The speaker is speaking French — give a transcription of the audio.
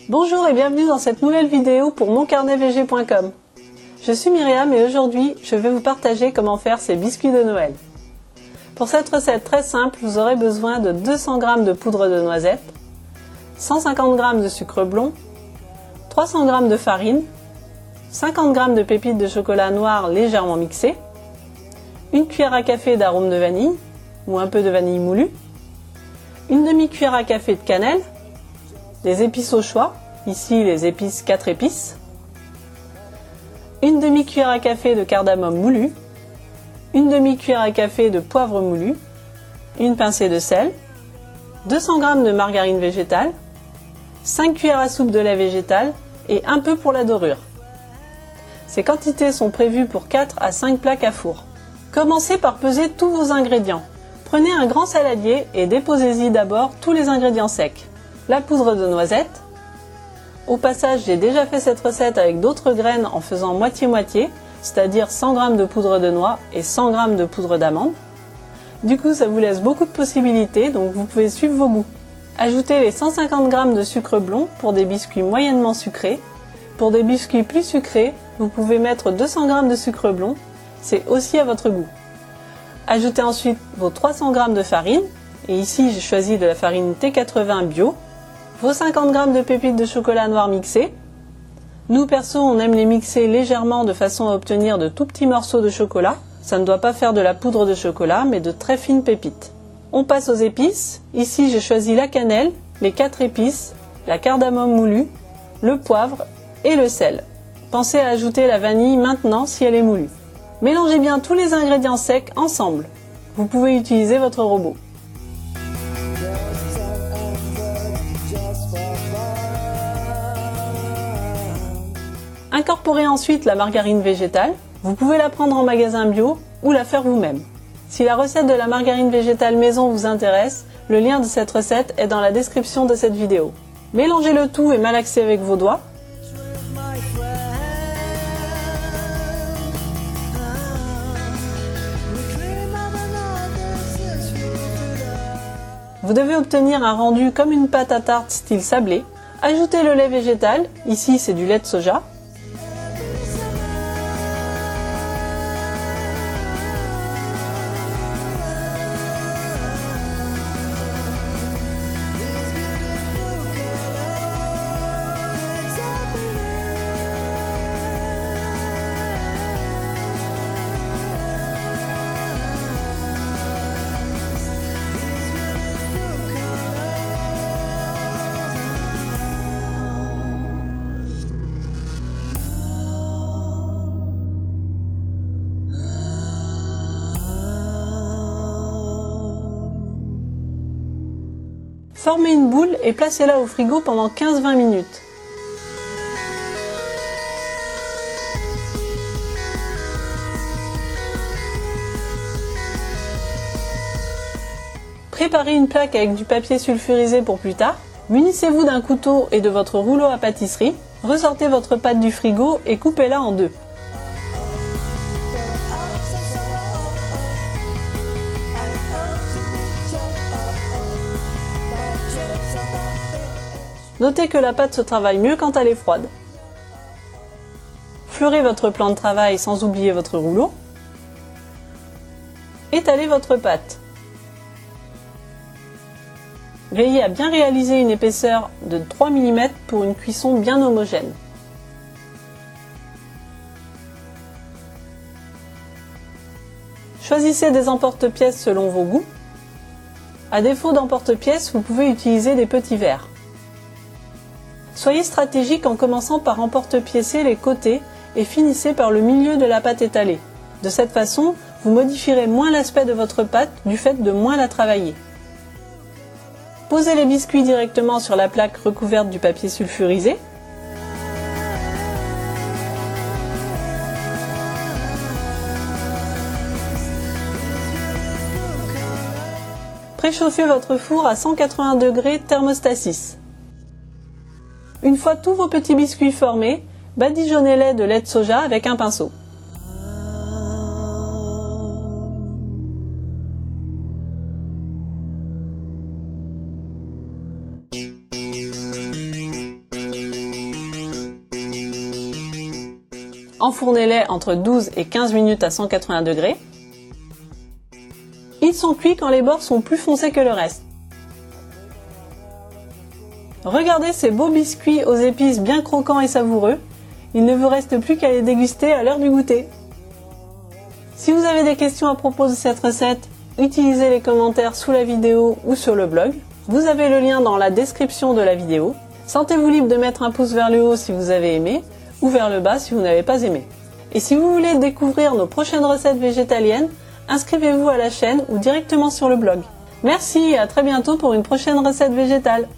Bonjour et bienvenue dans cette nouvelle vidéo pour moncarnetvg.com. Je suis Myriam et aujourd'hui je vais vous partager comment faire ces biscuits de Noël. Pour cette recette très simple, vous aurez besoin de 200 g de poudre de noisette, 150 g de sucre blond, 300 g de farine, 50 g de pépites de chocolat noir légèrement mixées, une cuillère à café d'arôme de vanille ou un peu de vanille moulue, une demi-cuillère à café de cannelle, des épices au choix, ici les épices 4 épices, une demi-cuillère à café de cardamome moulu, une demi-cuillère à café de poivre moulu, une pincée de sel, 200 g de margarine végétale, 5 cuillères à soupe de lait végétal et un peu pour la dorure. Ces quantités sont prévues pour 4 à 5 plaques à four. Commencez par peser tous vos ingrédients. Prenez un grand saladier et déposez-y d'abord tous les ingrédients secs. La poudre de noisette. Au passage, j'ai déjà fait cette recette avec d'autres graines en faisant moitié-moitié, c'est-à-dire 100 g de poudre de noix et 100 g de poudre d'amande. Du coup, ça vous laisse beaucoup de possibilités, donc vous pouvez suivre vos goûts. Ajoutez les 150 g de sucre blond pour des biscuits moyennement sucrés. Pour des biscuits plus sucrés, vous pouvez mettre 200 g de sucre blond, c'est aussi à votre goût. Ajoutez ensuite vos 300 g de farine, et ici j'ai choisi de la farine T80 bio, vos 50 g de pépites de chocolat noir mixées. Nous perso, on aime les mixer légèrement de façon à obtenir de tout petits morceaux de chocolat. Ça ne doit pas faire de la poudre de chocolat, mais de très fines pépites. On passe aux épices. Ici, j'ai choisi la cannelle, les 4 épices, la cardamome moulue, le poivre et le sel. Pensez à ajouter la vanille maintenant si elle est moulue. Mélangez bien tous les ingrédients secs ensemble. Vous pouvez utiliser votre robot. Incorporez ensuite la margarine végétale. Vous pouvez la prendre en magasin bio ou la faire vous-même. Si la recette de la margarine végétale maison vous intéresse, le lien de cette recette est dans la description de cette vidéo. Mélangez le tout et malaxez avec vos doigts. Vous devez obtenir un rendu comme une pâte à tarte style sablé. Ajoutez le lait végétal, ici c'est du lait de soja. Formez une boule et placez-la au frigo pendant 15-20 minutes. Préparez une plaque avec du papier sulfurisé pour plus tard. Munissez-vous d'un couteau et de votre rouleau à pâtisserie. Ressortez votre pâte du frigo et coupez-la en deux. Notez que la pâte se travaille mieux quand elle est froide. Fleurez votre plan de travail sans oublier votre rouleau. Étalez votre pâte. Veillez à bien réaliser une épaisseur de 3 mm pour une cuisson bien homogène. Choisissez des emporte-pièces selon vos goûts. À défaut d'emporte-pièces, vous pouvez utiliser des petits verres. Soyez stratégique en commençant par emporte-piécer les côtés et finissez par le milieu de la pâte étalée. De cette façon, vous modifierez moins l'aspect de votre pâte du fait de moins la travailler. Posez les biscuits directement sur la plaque recouverte du papier sulfurisé. Préchauffez votre four à 180 degrés thermostat 6. Une fois tous vos petits biscuits formés, badigeonnez-les de lait de soja avec un pinceau. Enfournez-les entre 12 et 15 minutes à 180 degrés. Ils sont cuits quand les bords sont plus foncés que le reste. Regardez ces beaux biscuits aux épices bien croquants et savoureux. Il ne vous reste plus qu'à les déguster à l'heure du goûter. Si vous avez des questions à propos de cette recette, utilisez les commentaires sous la vidéo ou sur le blog. Vous avez le lien dans la description de la vidéo. Sentez-vous libre de mettre un pouce vers le haut si vous avez aimé, ou vers le bas si vous n'avez pas aimé. Et si vous voulez découvrir nos prochaines recettes végétaliennes, inscrivez-vous à la chaîne ou directement sur le blog. Merci et à très bientôt pour une prochaine recette végétale.